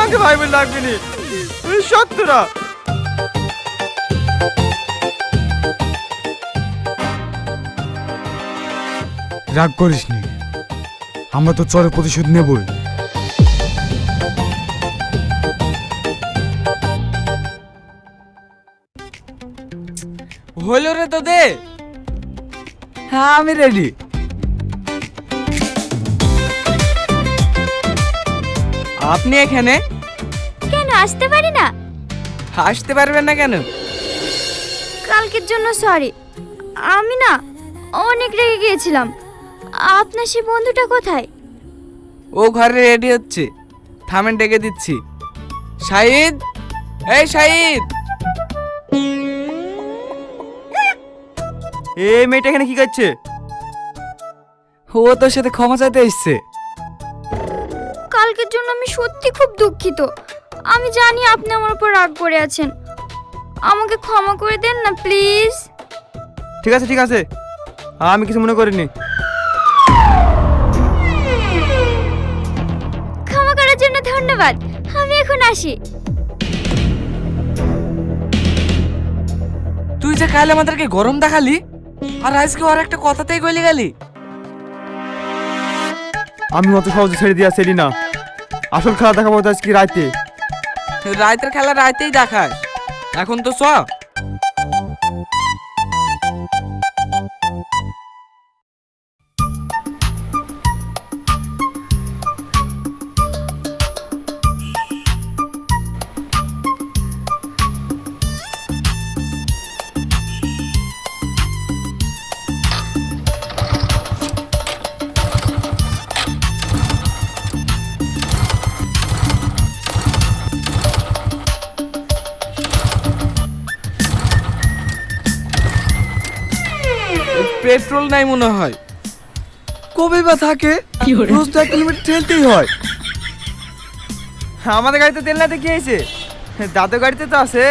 আমাকে ভাই বলে লাগবে নি, সত্যরা। রাগ করিস নি, আমরা তো চরের প্রতিশোধ নেবই। হলো রে তো দে। হ্যাঁ আমি রেডি। আপনি এখানে কেন আসতে পারি না? আসতে পারবেন না কেন? কালকের জন্য সরি, আমি না অনেক রেগে গিয়েছিলাম। আপনার সেই বন্ধুটা কোথায়? ও ঘরে রেডি হচ্ছে, থামেন ডেকে দিচ্ছি। শাহিদ, এই শাহিদ। এই মেয়েটা এখানে কি করছে? ও তোর সাথে ক্ষমা চাইতে এসছে। কালকের জন্য আমি সত্যি খুব দুঃখিত। আমি জানি আপনি আমার উপর রাগ করে আছেন, আমাকে ক্ষমা করে দেন না প্লিজ। ঠিক আছে ঠিক আছে, আমি কিছু মনে করিনি। ক্ষমা করার জন্য ধন্যবাদ, আমি এখন আসি। তুই যে কাল আমাদেরকে গরম দেখালি, আর আজকে আর একটা কথাতেই গলে গেলি। আমি অত সহজে ছেড়ে দিয়ে আসছি না, আসল খেলা দেখাবো তো আজকে রাতে। রাতের খেলা রাতেই দেখাস, এখন তো চ। পেট্রোল নাই মনে হয়। কবে বা থাকে? রোজ তো 1 কিলোমিটার ঠেলতেই হয়। আমাদের গাড়িতে তেল না দেখি হয়েছে, দাদু গাড়িতে তো আছে।